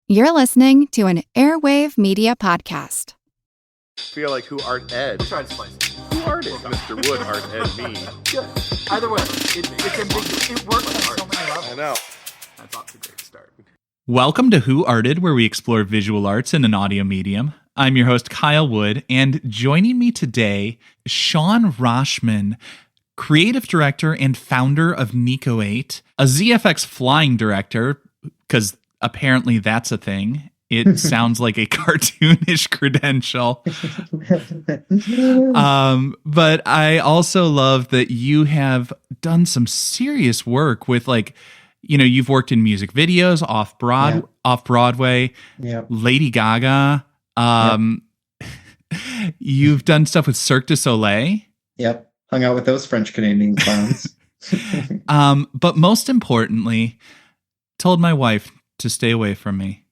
You're listening to an Airwave Media Podcast. Feel like who art Ed? We'll try to spice it. Who art Ed? Mr. Wood art Ed me. Good. Either way, it's ambiguous. It works on so many levels. I know. That's off to a great start. Welcome to Who Arted, where we explore visual arts in an audio medium. I'm your host, Kyle Wood, and joining me today, Shawn Roshman, creative director and founder of Nico 8, a ZFX flying director, because apparently that's a thing. It sounds like a cartoonish credential. But I also love that you have done some serious work with, like, you know, you've worked in music videos off Broadway, Lady Gaga. You've done stuff with Cirque du Soleil. Yep. Hung out with those French Canadian clowns. But most importantly, told my wife to stay away from me.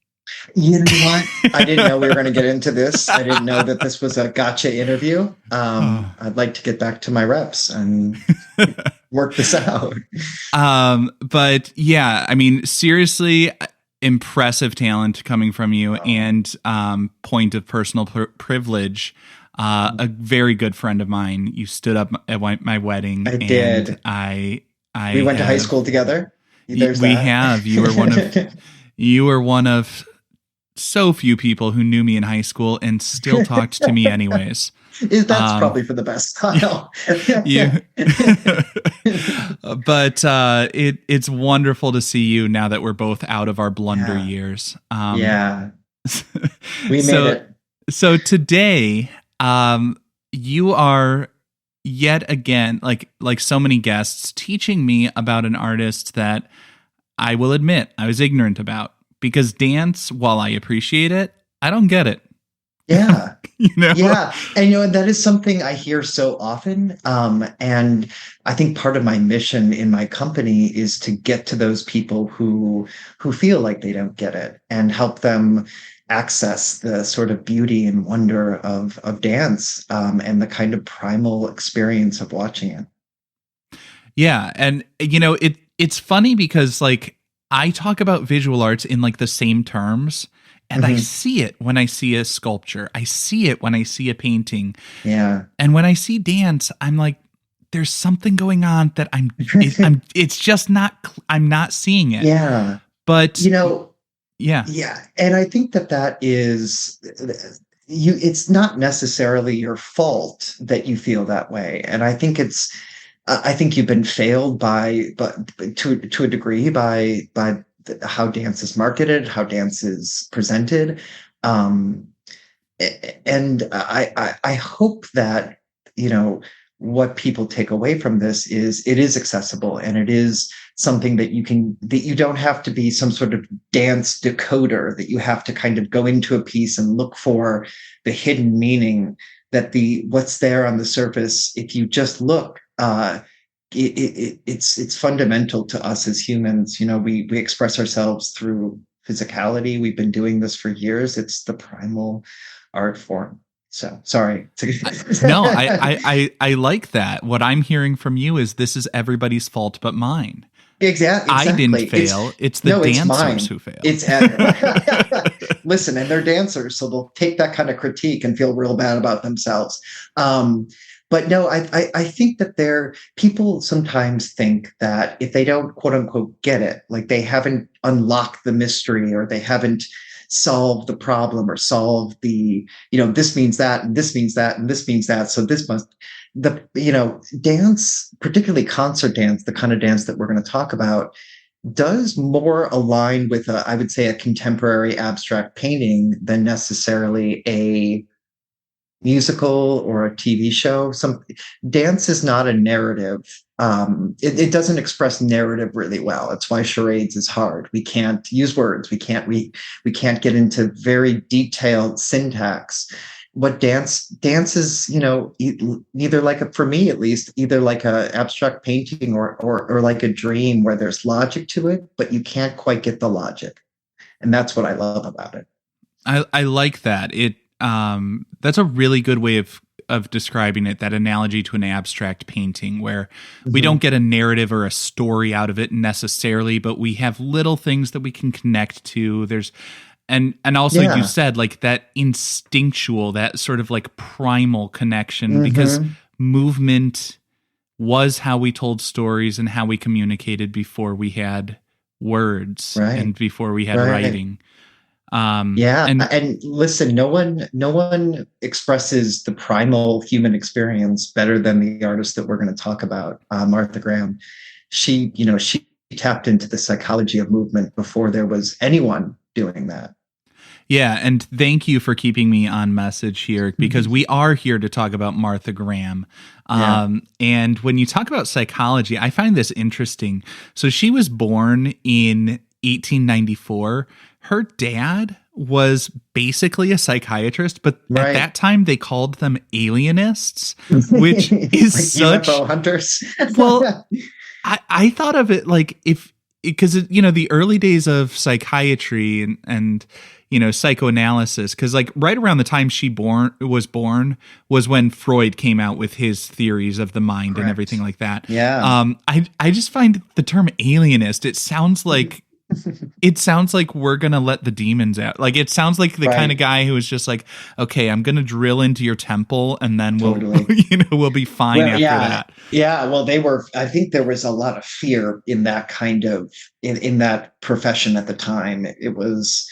You know what? I didn't know we were going to get into this. I didn't know that this was a gotcha interview. I'd like to get back to my reps and work this out. But yeah, I mean, seriously, impressive talent coming from you, and point of personal privilege. A very good friend of mine. You stood up at my wedding. I did. We went to high school together. Have. You were one of so few people who knew me in high school and still talked to me anyways. That's probably for the best, Kyle. But it's wonderful to see you now that we're both out of our blunder years. We made it. So today, you are yet again, like so many guests, teaching me about an artist that I will admit I was ignorant about, because dance, while I appreciate it, I don't get it. Yeah. Yeah. And, that is something I hear so often. And I think part of my mission in my company is to get to those people who feel like they don't get it and help them access the sort of beauty and wonder of dance, and the kind of primal experience of watching it. Yeah. And, it's funny because, like, I talk about visual arts in, like, the same terms, and I see it when I see a sculpture. I see it when I see a painting. Yeah. And when I see dance, I'm like, there's something going on that it's just not, I'm not seeing it. Yeah. But, Yeah. Yeah. And I think that is it's not necessarily your fault that you feel that way. And I think I think you've been failed but to a degree by how dance is marketed, how dance is presented. And I hope that, what people take away from this is it is accessible, and it is something that you don't have to be some sort of dance decoder, that you have to kind of go into a piece and look for the hidden meaning, that what's there on the surface, if you just look, it's fundamental to us as humans. We express ourselves through physicality. We've been doing this for years. It's the primal art form. So sorry. No, I like that. What I'm hearing from you is this is everybody's fault but mine. Exactly. I didn't fail. It's the dancers who failed. Listen, and they're dancers, so they'll take that kind of critique and feel real bad about themselves. But no, I think that people sometimes think that if they don't, quote unquote, get it, like they haven't unlocked the mystery, or they haven't solved the problem, or solved the, this means that, and this means that, and this means that. So this must, dance, particularly concert dance, the kind of dance that we're going to talk about, does more align with I would say a contemporary abstract painting than necessarily a musical or a TV show. Dance is not a narrative. It doesn't express narrative really well. That's why charades is hard. We can't use words. We can't get into very detailed syntax. What dance is, either for me at least, either like a abstract painting or like a dream where there's logic to it, but you can't quite get the logic. And that's what I love about it. I like that. That's a really good way of describing it, that analogy to an abstract painting where we don't get a narrative or a story out of it necessarily, but we have little things that we can connect to. There's And also you Yeah. said like that instinctual, that sort of like primal connection, because movement was how we told stories and how we communicated before we had words Right. and before we had Right. writing. Yeah. And listen, no one expresses the primal human experience better than the artist that we're going to talk about, Martha Graham. She tapped into the psychology of movement before there was anyone doing that. Yeah, and thank you for keeping me on message here, because we are here to talk about Martha Graham. And when you talk about psychology, I find this interesting. So she was born in 1894. Her dad was basically a psychiatrist, but at that time they called them alienists, which is like such UFO hunters. Well, I thought of it like because the early days of psychiatry and psychoanalysis, because like right around the time she was born was when Freud came out with his theories of the mind and everything like that. Yeah. I just find the term alienist, it sounds like we're gonna let the demons out. Like it sounds like the kind of guy who is just like, okay, I'm gonna drill into your temple and then we'll be fine after that. Yeah. Well, I think there was a lot of fear in that kind of in that profession at the time. It was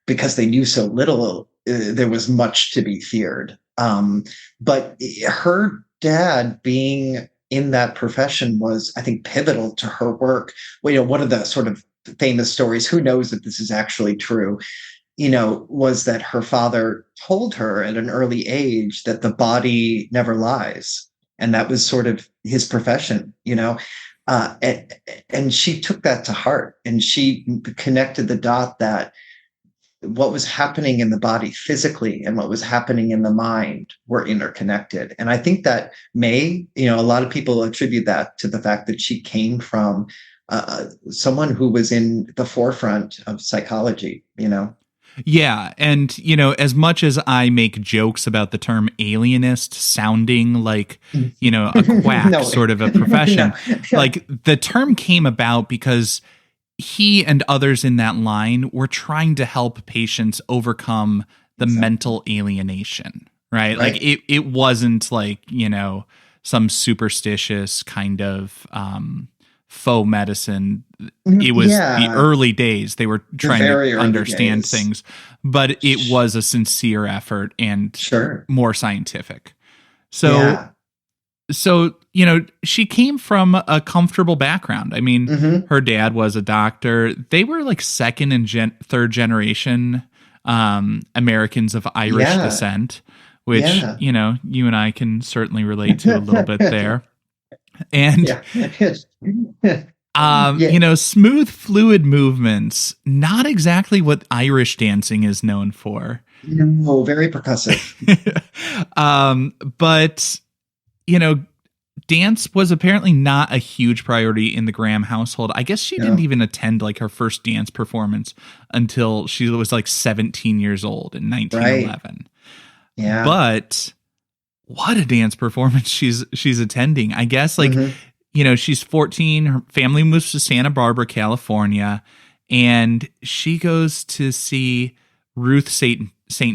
because they knew so little. There was much to be feared. But her dad being in that profession was, I think, pivotal to her work. Well, one of the sort of famous stories, who knows if this is actually true, was that her father told her at an early age that the body never lies. And that was sort of his profession, and she took that to heart, and she connected the dot that what was happening in the body physically and what was happening in the mind were interconnected. And I think that a lot of people attribute that to the fact that she came from someone who was in the forefront of psychology, Yeah. And, as much as I make jokes about the term alienist sounding like, a quack sort of a profession, like the term came about because he and others in that line were trying to help patients overcome the mental alienation, right? Like it wasn't like, some superstitious kind of faux medicine. It was the early days. They were trying to understand things, but it was a sincere effort and more scientific. So she came from a comfortable background. I mean, her dad was a doctor. They were like second and third generation Americans of Irish descent, which, you and I can certainly relate to a little bit there. And, smooth, fluid movements, not exactly what Irish dancing is known for. No, very percussive. But, dance was apparently not a huge priority in the Graham household. I guess she didn't even attend like her first dance performance until she was like 17 years old in 1911. Right. Yeah. But what a dance performance she's attending. I guess like, she's 14. Her family moves to Santa Barbara, California, and she goes to see Ruth St.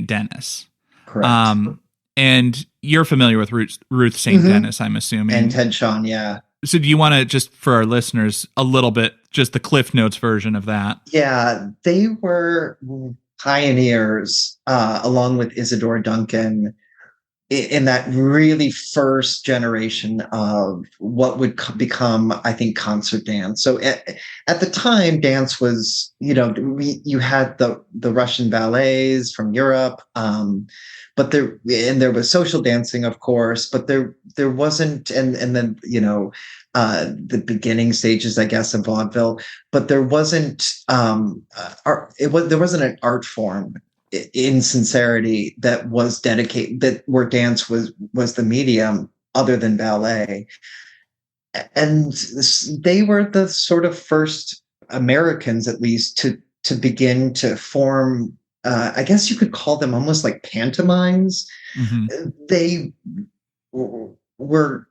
Denis. Correct. And you're familiar with Ruth St. Denis, I'm assuming. And Ted Shawn, yeah. So do you want to just, for our listeners, a little bit, just the Cliff Notes version of that? Yeah, they were pioneers, along with Isadora Duncan, in that really first generation of what would become, I think, concert dance. So at the time, dance was, you had the Russian ballets from Europe, but there was social dancing, of course, but there wasn't, and then, the beginning stages, I guess, of vaudeville, but there wasn't, there wasn't an art form in sincerity that was dedicated, where dance was the medium other than ballet. And they were the sort of first Americans, at least, to begin to form, I guess you could call them almost like pantomimes. They were,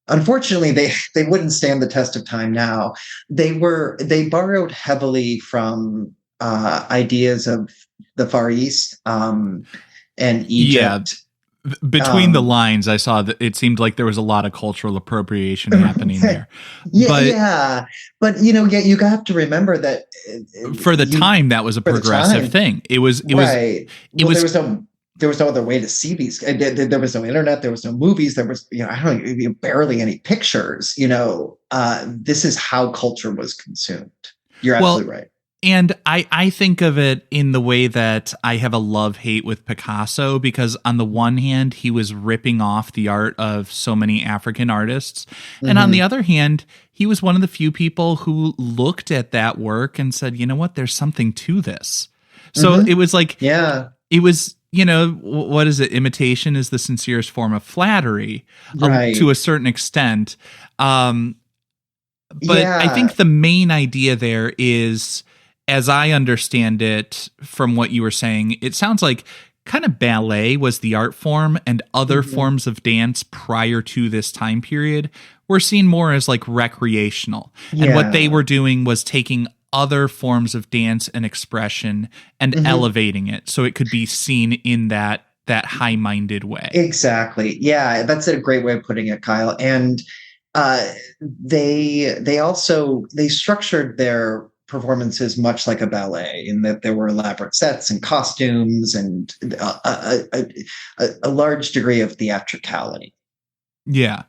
unfortunately, they wouldn't stand the test of time now. They borrowed heavily from ideas of the Far East and Yeah. Egypt. Between the lines, I saw that it seemed like there was a lot of cultural appropriation happening there. Yeah. But you have to remember that For the time, that was a progressive thing. It was right. There was no other way to see these. There was no internet. There was no movies. There was, I don't know, barely any pictures. This is how culture was consumed. You're absolutely right. And I think of it in the way that I have a love-hate with Picasso, because on the one hand, he was ripping off the art of so many African artists. And on the other hand, he was one of the few people who looked at that work and said, you know what, there's something to this. So it was like, it was, what is it? Imitation is the sincerest form of flattery, to a certain extent. But I think the main idea there is, as I understand it from what you were saying, it sounds like kind of ballet was the art form, and other forms of dance prior to this time period were seen more as like recreational. And what they were doing was taking other forms of dance and expression and elevating it so it could be seen in that high-minded way. Exactly. Yeah, that's a great way of putting it, Kyle. And they structured their performances much like a ballet, in that there were elaborate sets and costumes and a large degree of theatricality. Yeah.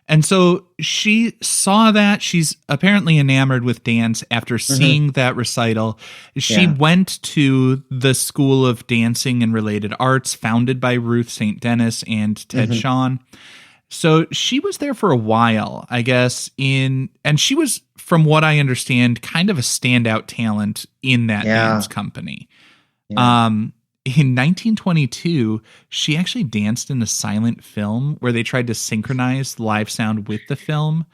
And so she saw that. She's apparently enamored with dance after seeing that recital. She went to the School of Dancing and Related Arts, founded by Ruth St. Denis and Ted Shawn. So she was there for a while, I guess, and she was, from what I understand, kind of a standout talent in that dance company. Yeah. In 1922, she actually danced in a silent film where they tried to synchronize live sound with the film.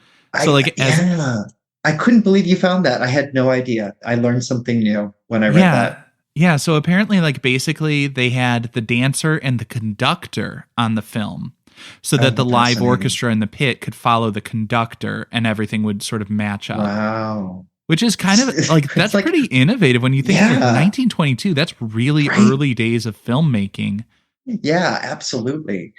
So I couldn't believe you found that. I had no idea. I learned something new when I read that. Yeah, so apparently, basically they had the dancer and the conductor on the film, so that the live orchestra in the pit could follow the conductor and everything would sort of match up. Wow. Which is kind of that's pretty innovative when you think of 1922. That's really early days of filmmaking. Yeah, absolutely.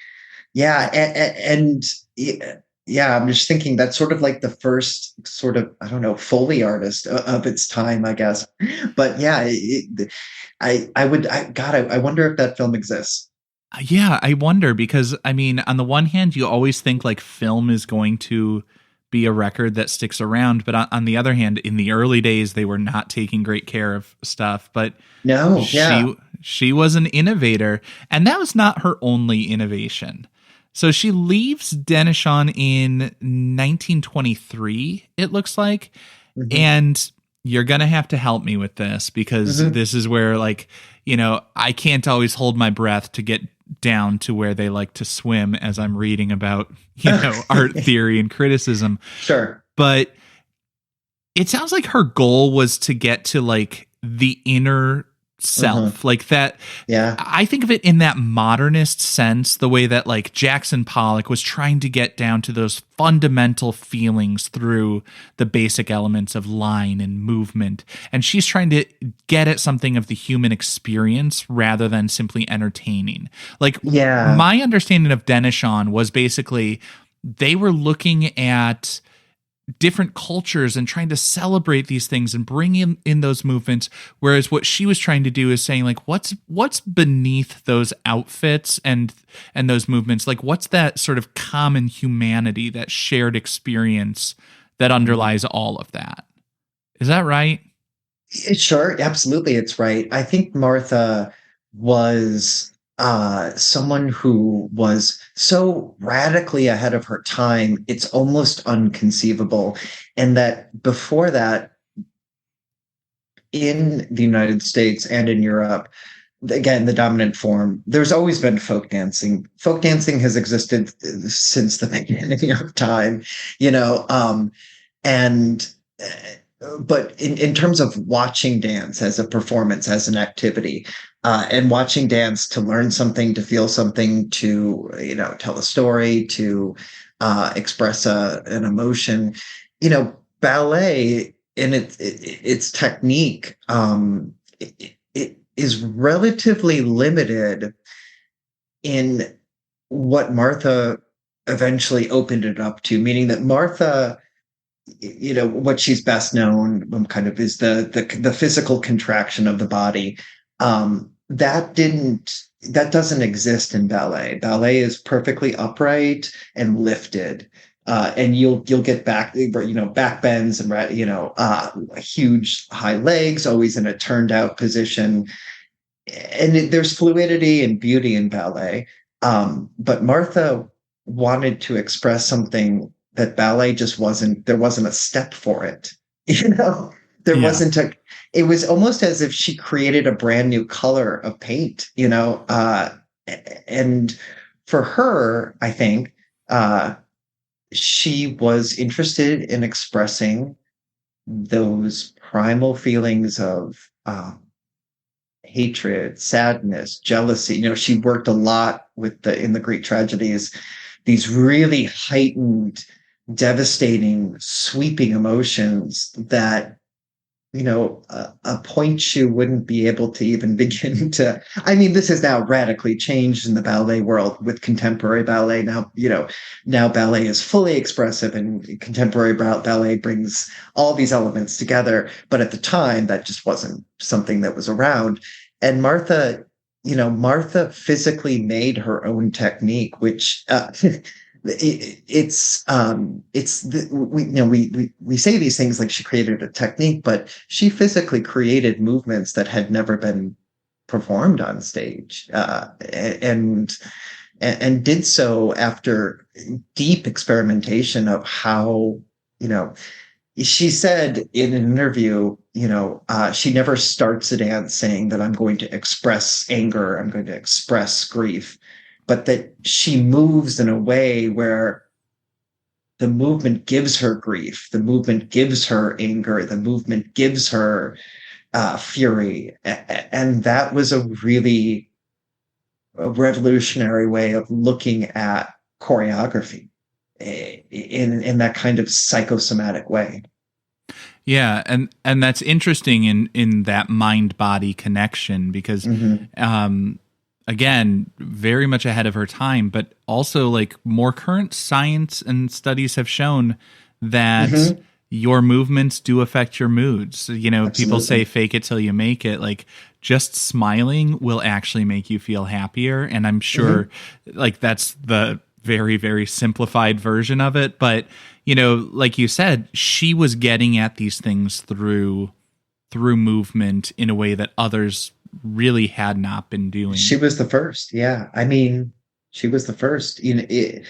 Yeah. And I'm just thinking that's sort of like the first sort of, I don't know, Foley artist of its time, I guess. But yeah, I wonder if that film exists. Yeah, I wonder, because I mean, on the one hand, you always think like film is going to be a record that sticks around, but on the other hand, in the early days, they were not taking great care of stuff. But she was an innovator, and that was not her only innovation. So she leaves Denishawn in 1923, it looks like, and you're gonna have to help me with this, because this is where, I can't always hold my breath to get down to where they like to swim as I'm reading about, art theory and criticism. Sure. But it sounds like her goal was to get to the inner self, like that. Yeah. I think of it in that modernist sense, the way that Jackson Pollock was trying to get down to those fundamental feelings through the basic elements of line and movement. And she's trying to get at something of the human experience rather than simply entertaining. My understanding of Denishawn was basically they were looking at different cultures and trying to celebrate these things and bring in those movements, whereas what she was trying to do is saying what's beneath those outfits and those movements, what's that sort of common humanity, that shared experience that underlies all of that. Is that right? Sure, absolutely, it's right. I think Martha was someone who was so radically ahead of her time, it's almost unconceivable. And that before that, in the United States and in Europe, again, the dominant form, there's always been folk dancing. Folk dancing has existed since the beginning of time, but in terms of watching dance as a performance, as an activity, and watching dance to learn something, to feel something, to tell a story, to express an emotion, ballet in its technique it is relatively limited in what Martha eventually opened it up to, meaning that Martha, what she's best known kind of is the physical contraction of the body. That doesn't exist in ballet. Ballet is perfectly upright and lifted. And you'll get back bends and huge high legs, always in a turned out position. And there's fluidity and beauty in ballet. But Martha wanted to express something that ballet just wasn't. There wasn't a step for it. Wasn't a. It was almost as if she created a brand new color of paint. And for her, I think. She was interested in expressing those primal feelings of hatred, sadness, jealousy. She worked a lot in the Greek tragedies, these really heightened, devastating, sweeping emotions that a point shoe wouldn't be able to even begin to. I mean, this has now radically changed in the ballet world with contemporary ballet. Now ballet is fully expressive, and contemporary ballet brings all these elements together. But at the time, that just wasn't something that was around. And Martha physically made her own technique, which we say these things like she created a technique, but she physically created movements that had never been performed on stage, and did so after deep experimentation of how, she said in an interview, she never starts a dance saying that I'm going to express anger, I'm going to express grief, but that she moves in a way where the movement gives her grief, the movement gives her anger, the movement gives her fury. And that was a really revolutionary way of looking at choreography in that kind of psychosomatic way. Yeah, and that's interesting in that mind-body connection, because again, very much ahead of her time, but also like more current science and studies have shown that your movements do affect your moods. Absolutely. People say fake it till you make it. Like, just smiling will actually make you feel happier. And I'm sure like that's the very, very simplified version of it. But, like you said, she was getting at these things through movement in a way that others really had not been doing. She was the first. Yeah. I mean, she was the first, and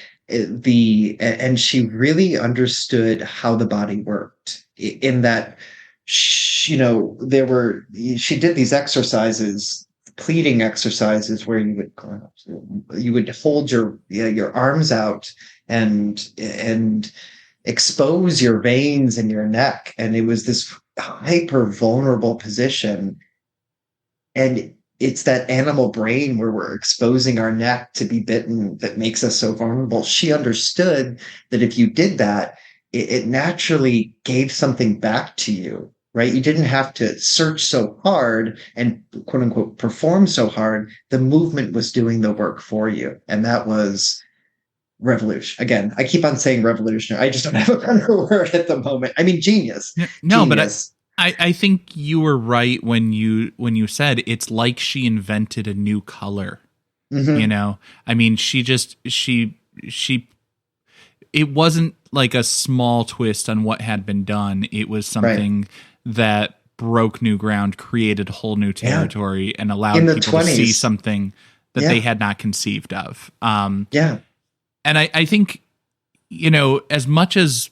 she really understood how the body worked in that, she did these exercises, pleating exercises, where you would hold your arms out and expose your veins in your neck. And it was this hyper vulnerable position. And it's that animal brain where we're exposing our neck to be bitten that makes us so vulnerable. She understood that if you did that, it naturally gave something back to you, right? You didn't have to search so hard and quote unquote perform so hard. The movement was doing the work for you. And that was revolution. Again, I keep on saying revolutionary. I just don't have a better word at the moment. I mean, genius. No, genius. But I think you were right when you said it's like she invented a new color. I mean, it wasn't like a small twist on what had been done. It was something that broke new ground, created whole new territory, and allowed people 20s. To see something that they had not conceived of. And I think, as much as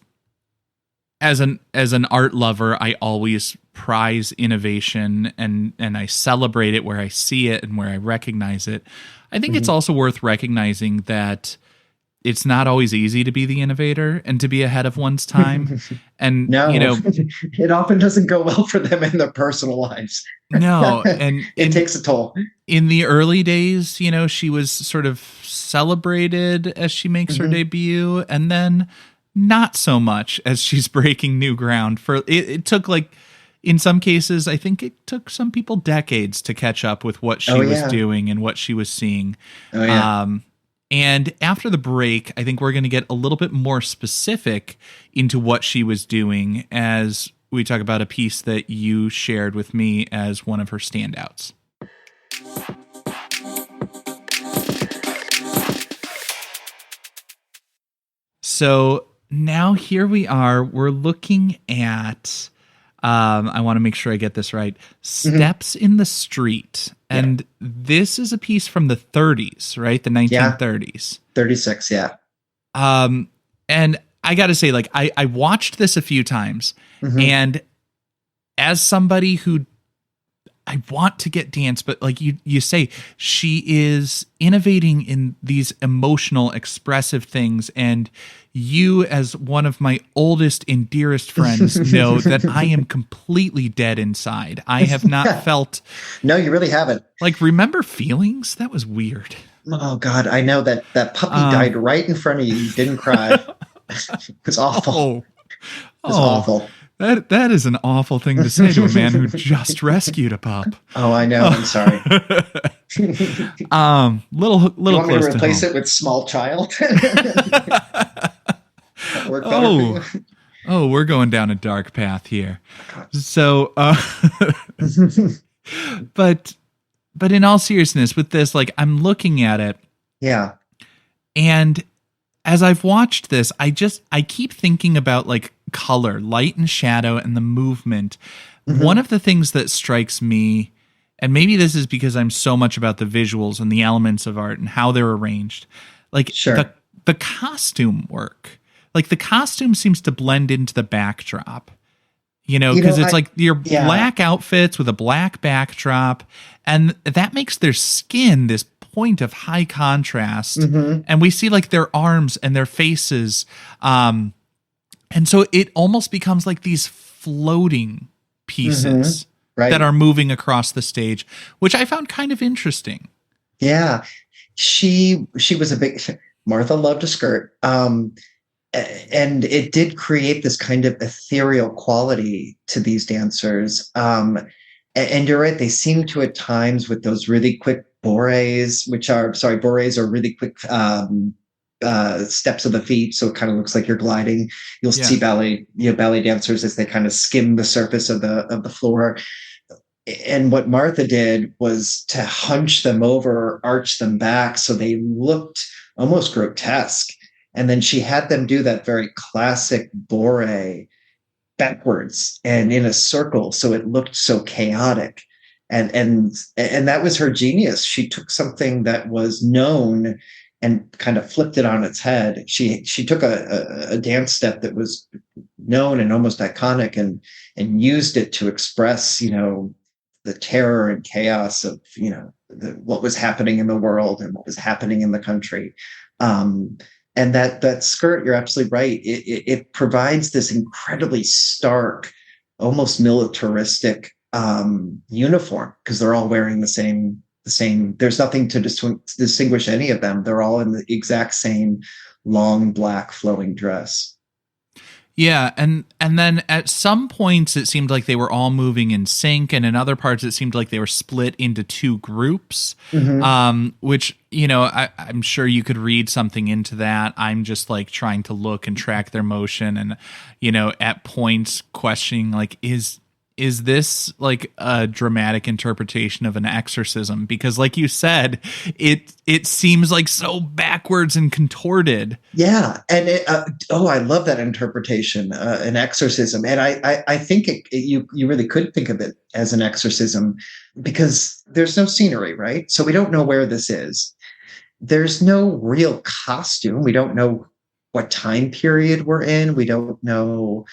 an art lover, I always prize innovation and I celebrate it where I see it and where I recognize it. I think it's also worth recognizing that it's not always easy to be the innovator and to be ahead of one's time. And, it often doesn't go well for them in their personal lives. No. And it takes a toll. In the early days, she was sort of celebrated as she makes her debut, and then not so much as she's breaking new ground. For it took like in some cases, I think it took some people decades to catch up with what she was doing and what she was seeing. Oh, yeah. And after the break, I think we're going to get a little bit more specific into what she was doing as we talk about a piece that you shared with me as one of her standouts. So now here we are. We're looking at, I want to make sure I get this right, Steps in the Street. And this is a piece from the 30s, right? The 1930s. 36, yeah. And I got to say, like, I watched this a few times. And as somebody who I want to get dance, but like you say, she is innovating in these emotional, expressive things. And you, as one of my oldest and dearest friends, know that I am completely dead inside. I have not felt. No, you really haven't. Like, remember feelings? That was weird. Oh, God. I know that puppy died right in front of you. You didn't cry. It was awful. It was awful. That is an awful thing to say to a man who just rescued a pup. Oh, I know. I'm sorry. Little you want me close to replace to it with small child? Work better for you? Oh, we're going down a dark path here. So, but in all seriousness, with this, like, I'm looking at it. Yeah. And as I've watched this, I keep thinking about, like, color, light and shadow, and the movement. One of the things that strikes me, and maybe this is because I'm so much about the visuals and the elements of art and how they're arranged, like the costume work. Like, the costume seems to blend into the backdrop, because it's like your black outfits with a black backdrop, and that makes their skin this point of high contrast. And we see, like, their arms and their faces. And so it almost becomes like these floating pieces that are moving across the stage, which I found kind of interesting. Yeah. She was a big, Martha loved a skirt. And it did create this kind of ethereal quality to these dancers. And you're right, they seem to at times with those really quick bourrées, bourrées are really quick steps of the feet, so it kind of looks like you're gliding. You'll see ballet dancers as they kind of skim the surface of the floor. And what Martha did was to hunch them over, arch them back, so they looked almost grotesque. And then she had them do that very classic bourrée backwards and in a circle, so it looked so chaotic. And that was her genius. She took something that was known and kind of flipped it on its head. She took a dance step that was known and almost iconic and used it to express, the terror and chaos of, what was happening in the world and what was happening in the country. And that skirt, you're absolutely right. It provides this incredibly stark, almost militaristic uniform, because they're all wearing the same. There's nothing to distinguish any of them. They're all in the exact same long black flowing dress. Yeah, and then at some points it seemed like they were all moving in sync, and in other parts it seemed like they were split into two groups, which, I'm sure you could read something into that. I'm just like trying to look and track their motion and, at points questioning, like, is this like a dramatic interpretation of an exorcism? Because, like you said, it seems like so backwards and contorted. Yeah, and I love that interpretation, an exorcism, and I think you really could think of it as an exorcism, because there's no scenery, right? So we don't know where this is. There's no real costume. We don't know what time period we're in. We don't know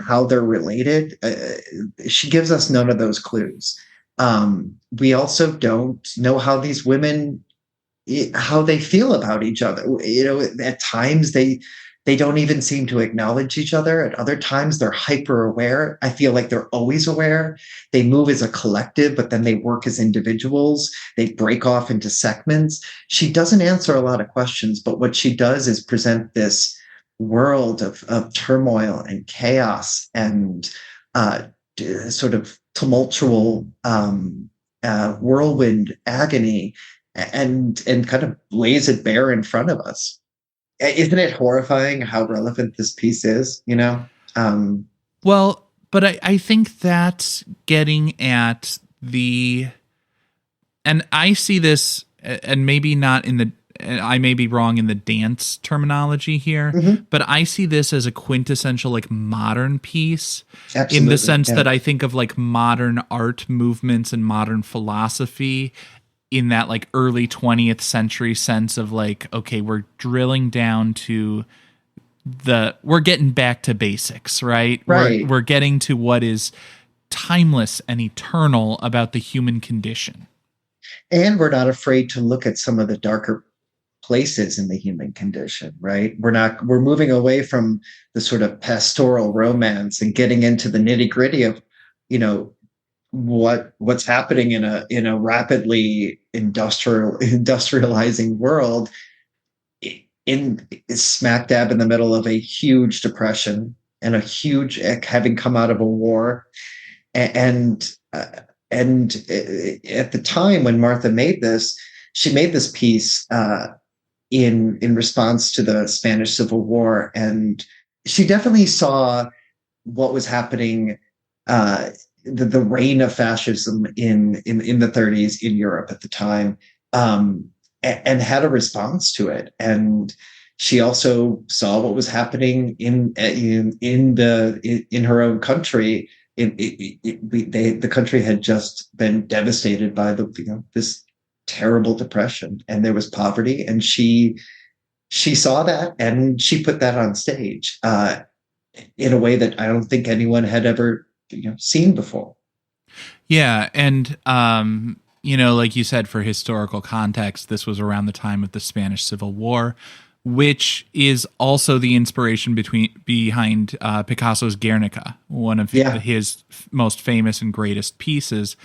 how they're related. She gives us none of those clues. We also don't know how these women, how they feel about each other. At times they don't even seem to acknowledge each other. At other times they're hyper aware. I feel like they're always aware. They move as a collective, but then they work as individuals. They break off into segments. She doesn't answer a lot of questions, but what she does is present this world of turmoil and chaos and sort of tumultual whirlwind agony, and kind of lays it bare in front of us. Isn't it horrifying how relevant this piece is? Well, but I think that's getting at and I see this, and maybe not I may be wrong in the dance terminology here, but I see this as a quintessential like modern piece. Absolutely, in the sense that I think of like modern art movements and modern philosophy in that like early 20th century sense of like, okay, we're drilling down to we're getting back to basics, right? We're getting to what is timeless and eternal about the human condition. And we're not afraid to look at some of the darker places in the human condition, right? We're moving away from the sort of pastoral romance and getting into the nitty-gritty of, what's happening in a rapidly industrializing world, in smack dab in the middle of a huge depression and a huge having come out of a war. And at the time when Martha made this, she made this piece in response to the Spanish Civil War, and she definitely saw what was happening, the reign of fascism in the 30s in Europe at the time, and had a response to it. And she also saw what was happening in her own country. The country had just been devastated by this terrible depression, and there was poverty, and she saw that, and she put that on stage in a way that I don't think anyone had ever seen before. Yeah, and like you said, for historical context, this was around the time of the Spanish Civil War, which is also the inspiration behind Picasso's Guernica, one of his most famous and greatest pieces,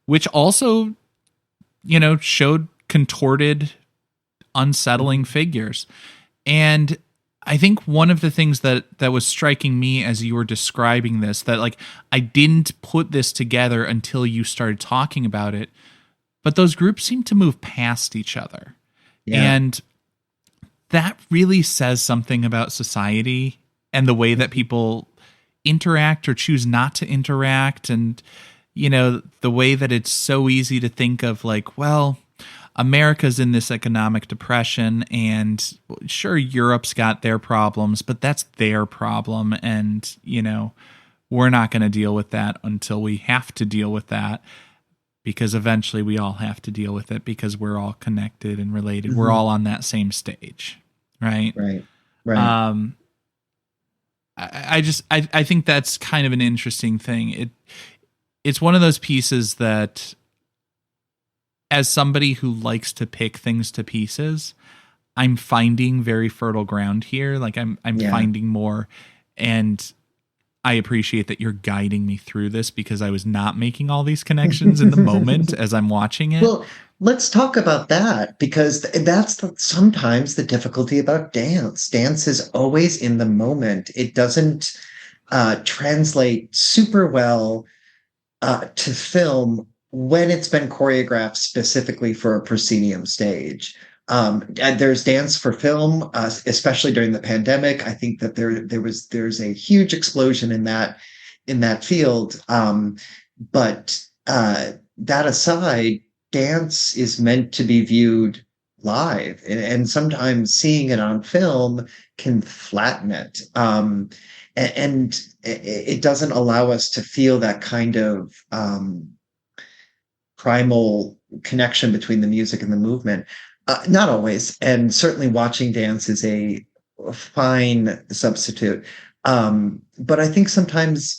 which also showed contorted, unsettling figures. And I think one of the things that was striking me as you were describing this, that like I didn't put this together until you started talking about it, but those groups seem to move past each other. Yeah. And that really says something about society and the way that people interact or choose not to interact. And, the way that it's so easy to think of like, well, America's in this economic depression, and sure, Europe's got their problems, but that's their problem. And, we're not going to deal with that until we have to deal with that, because eventually we all have to deal with it because we're all connected and related. Mm-hmm. We're all on that same stage. Right. I think that's kind of an interesting thing. It's one of those pieces that, as somebody who likes to pick things to pieces, I'm finding very fertile ground here. Like I'm finding more, and I appreciate that you're guiding me through this, because I was not making all these connections in the moment as I'm watching it. Well, let's talk about that, because that's sometimes the difficulty about dance. Dance is always in the moment. It doesn't translate super well to film when it's been choreographed specifically for a proscenium stage. And there's dance for film, especially during the pandemic. I think that there's a huge explosion in that field. But that aside, dance is meant to be viewed live, and sometimes seeing it on film can flatten it. And it doesn't allow us to feel that kind of primal connection between the music and the movement. Not always, and certainly watching dance is a fine substitute. But I think sometimes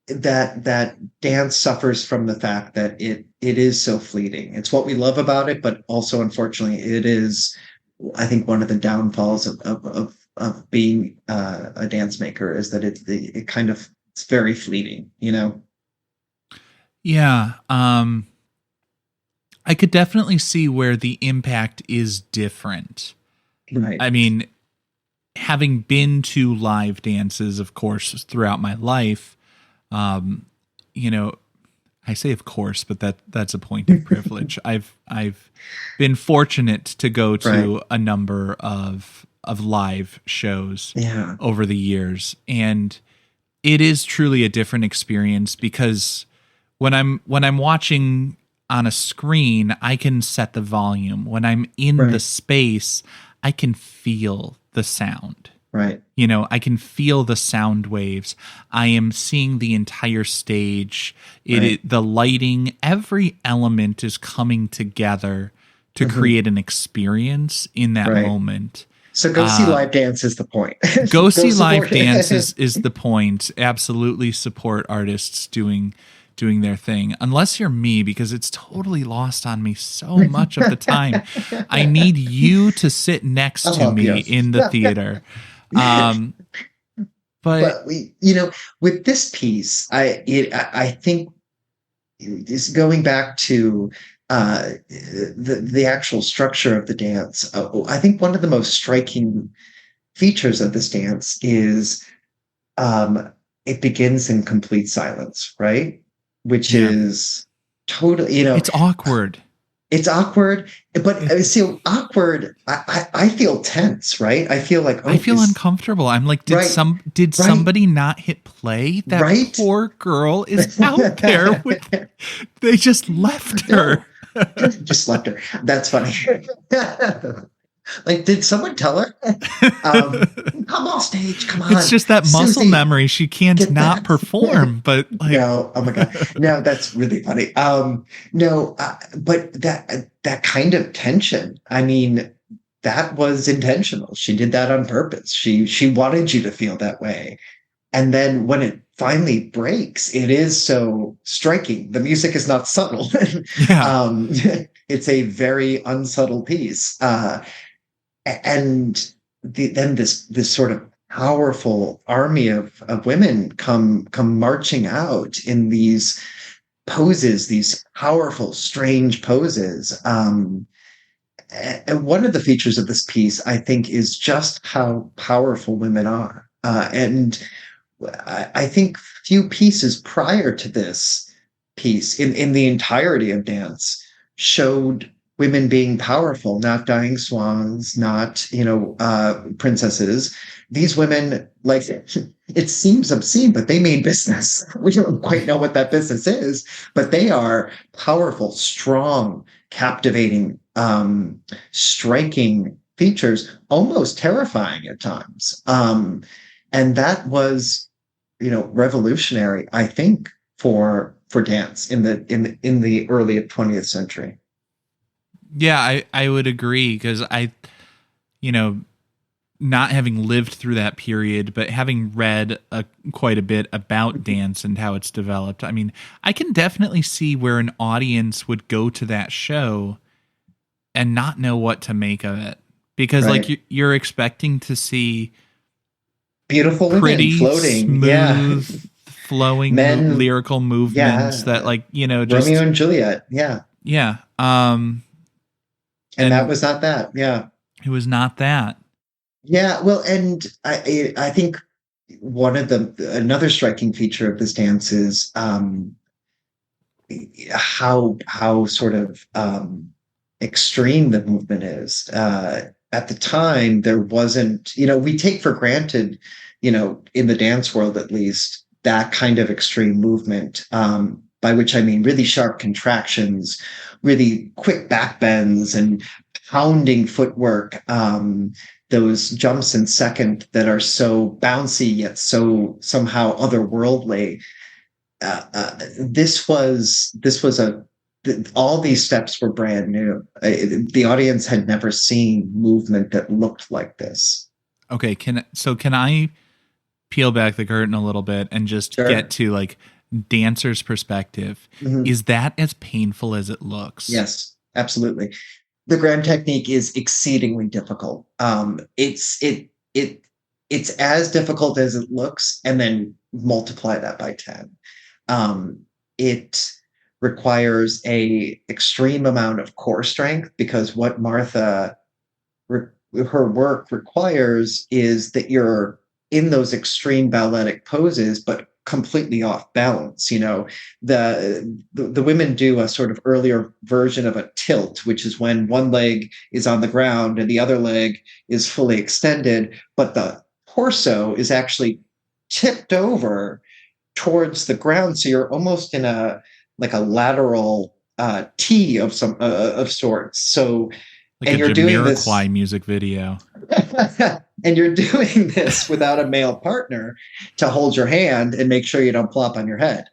that dance suffers from the fact that it is so fleeting. It's what we love about it, but also, unfortunately, it is, I think, one of the downfalls of being a dance maker, is that it's very fleeting, Yeah. I could definitely see where the impact is different. Right. I mean, having been to live dances, of course, throughout my life, you know, I say of course, but that's a point of privilege. I've been fortunate to go to a number of live shows over the years, and it is truly a different experience because when I'm watching on a screen, I can set the volume. When I'm in the space, I can feel the sound. Right. You know, I can feel the sound waves. I am seeing the entire stage. The lighting, every element is coming together to create an experience in that moment. So go see live dance is the point. Go see live dance is the point. Absolutely support artists doing their thing, unless you're me, because it's totally lost on me so much of the time. I need you to sit next to me in the theater. But we, with this piece, I think is going back to the actual structure of the dance. I think one of the most striking features of this dance is it begins in complete silence, right? Which is totally, it's awkward. It's awkward, but see, awkward. I feel tense, right? I feel like I feel uncomfortable. I'm like, did somebody not hit play? That poor girl is out there. They just left her. Just left her. That's funny. Like, did someone tell her? Come off stage. Come on. It's just that muscle Susie, memory. She can't not perform. But like, no, oh my god, no, that's really funny. But that kind of tension. I mean, that was intentional. She did that on purpose. She wanted you to feel that way. And then when it finally breaks, it is so striking. The music is not subtle. It's a very unsubtle piece. And then this sort of powerful army of women come marching out in these poses, these powerful, strange poses. And one of the features of this piece, I think, is just how powerful women are. And I think few pieces prior to this piece in the entirety of dance showed women being powerful, not dying swans, not, princesses. These women, like, it seems obscene, but they made business. We don't quite know what that business is, but they are powerful, strong, captivating, striking features, almost terrifying at times. And that was, revolutionary, I think, for dance in the early 20th century. Yeah, I would agree because not having lived through that period, but having read quite a bit about dance and how it's developed, I mean, I can definitely see where an audience would go to that show and not know what to make of it because, like, you're expecting to see beautiful pretty, women floating, smooth, flowing, lyrical movements that, like, just Romeo and Juliet, yeah. And that was not that. Yeah. It was not that. Yeah. Well, and I think another striking feature of this dance is how sort of extreme the movement is. At the time, there wasn't, we take for granted, in the dance world, at least, that kind of extreme movement, by which I mean really sharp contractions, really quick back bends and pounding footwork, those jumps in second that are so bouncy yet so somehow otherworldly. All these steps were brand new. The audience had never seen movement that looked like this. Okay, can I peel back the curtain a little bit and just get to, like, dancer's perspective? Mm-hmm. Is that as painful as it looks? Yes, absolutely. The grand technique is exceedingly difficult. It's as difficult as it looks, and then multiply that by 10. It requires a extreme amount of core strength because what Martha her work requires is that you're in those extreme balletic poses, but completely off balance. The women do a sort of earlier version of a tilt, which is when one leg is on the ground and the other leg is fully extended, but the torso is actually tipped over towards the ground, so you're almost in a lateral T of sorts. So, Like and a you're doing this, Jamiroquai music video. and you're doing this without a male partner to hold your hand and make sure you don't plop on your head.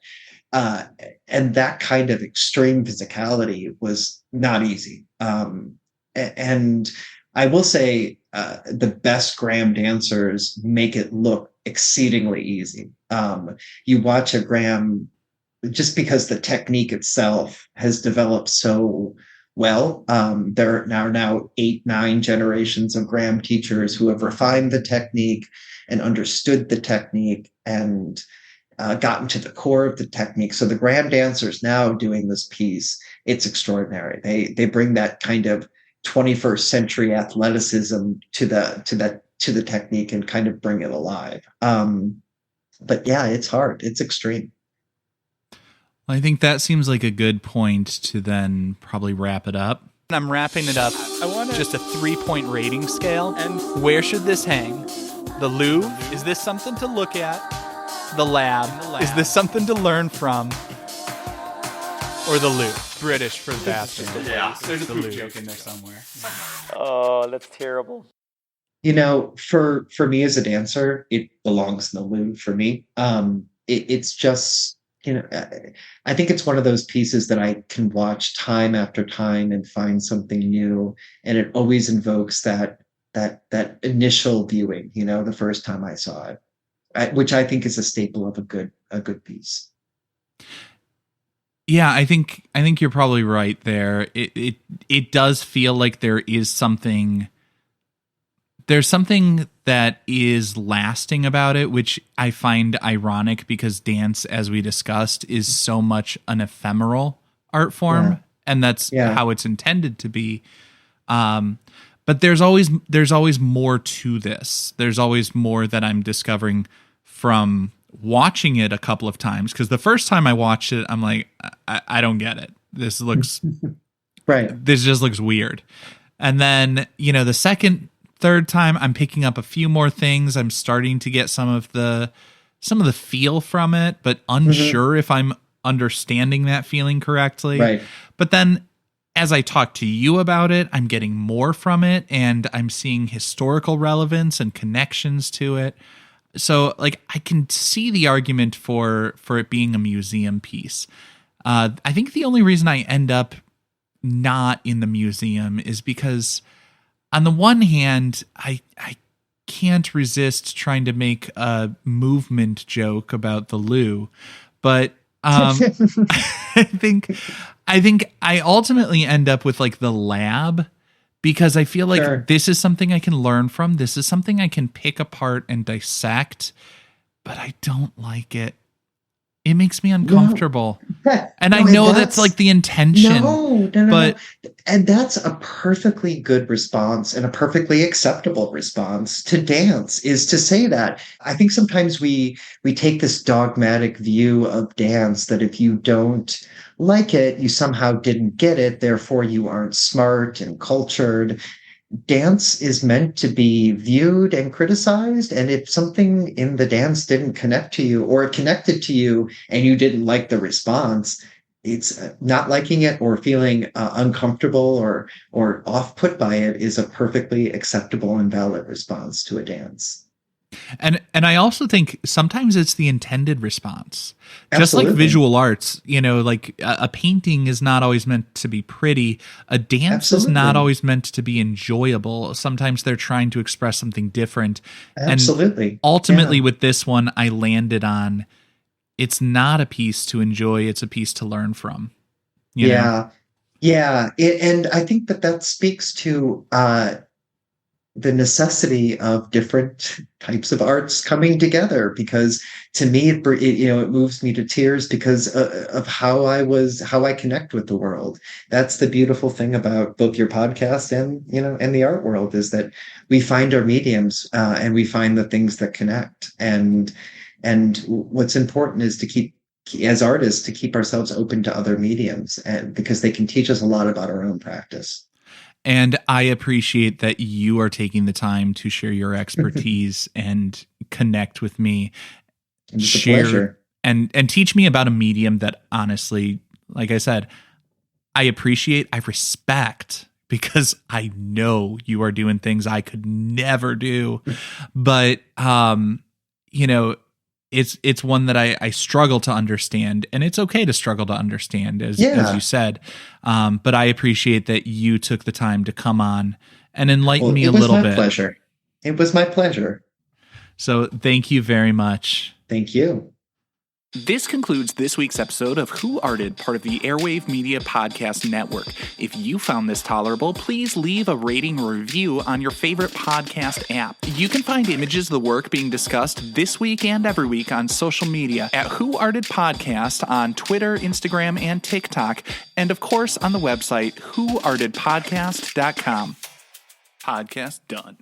And that kind of extreme physicality was not easy. And I will say the best Graham dancers make it look exceedingly easy. You watch a Graham, just because the technique itself has developed so well. There are now 8-9 generations of Graham teachers who have refined the technique and understood the technique and gotten to the core of the technique. So the Graham dancers now doing this piece, it's extraordinary. They bring that kind of 21st century athleticism to the technique and kind of bring it alive. But yeah, it's hard. It's extreme. I think that seems like a good point to then probably wrap it up. I'm wrapping it up. I want just a 3-point rating scale. And where should this hang? The Louvre? Is this something to look at? The lab? Is this something to learn from? Or the Louvre? British for the bathroom. Yeah. There's a poop joke in there somewhere. Oh, that's terrible. For me as a dancer, it belongs in the Louvre for me. It's just, I think it's one of those pieces that I can watch time after time and find something new, and it always invokes that initial viewing. The first time I saw it, which I think is a staple of a good piece. Yeah, I think you're probably right there. It does feel like there's something that is lasting about it, which I find ironic because dance, as we discussed, is so much an ephemeral art form, and that's how it's intended to be. But there's always more to this. There's always more that I'm discovering from watching it a couple of times, because the first time I watched it, I'm like, I don't get it. This looks right. This just looks weird. And then, the second, third time, I'm picking up a few more things. I'm starting to get some of the feel from it, but unsure if I'm understanding that feeling correctly. Right. But then as I talk to you about it, I'm getting more from it, and I'm seeing historical relevance and connections to it. So I can see the argument for it being a museum piece. I think the only reason I end up not in the museum is because on the one hand, I can't resist trying to make a movement joke about the loo, but I think I ultimately end up with the lab, because I feel like this is something I can learn from. This is something I can pick apart and dissect, but I don't like it. It makes me uncomfortable. And I know that's the intention. No. And that's a perfectly good response and a perfectly acceptable response to dance, is to say that. I think sometimes we take this dogmatic view of dance that if you don't like it, you somehow didn't get it, therefore you aren't smart and cultured. Dance is meant to be viewed and criticized, and if something in the dance didn't connect to you, or it connected to you and you didn't like the response, it's not liking it or feeling uncomfortable or off-put by it is a perfectly acceptable and valid response to a dance. And I also think sometimes it's the intended response. Absolutely. Just like visual arts, a painting is not always meant to be pretty. A dance is not always meant to be enjoyable. Sometimes they're trying to express something different. Absolutely. And ultimately with this one, I landed on, it's not a piece to enjoy. It's a piece to learn from. You know? Yeah. And I think that speaks to, the necessity of different types of arts coming together, because to me it moves me to tears because of how I connect with the world. That's the beautiful thing about both your podcast and the art world, is that we find our mediums, and we find the things that connect, and what's important is to keep, as artists, to keep ourselves open to other mediums, and because they can teach us a lot about our own practice. And I appreciate that you are taking the time to share your expertise and connect with me. It's a pleasure. And teach me about a medium that, honestly, like I said, I appreciate, I respect, because I know you are doing things I could never do. But it's one that I struggle to understand, and it's okay to struggle to understand, as you said. But I appreciate that you took the time to come on and enlighten me a little bit. It was my pleasure. So thank you very much. Thank you. This concludes this week's episode of Who Arted, part of the Airwave Media Podcast Network. If you found this tolerable, please leave a rating or review on your favorite podcast app. You can find images of the work being discussed this week and every week on social media at Who Arted Podcast on Twitter, Instagram, and TikTok, and of course on the website whoartedpodcast.com. Podcast done.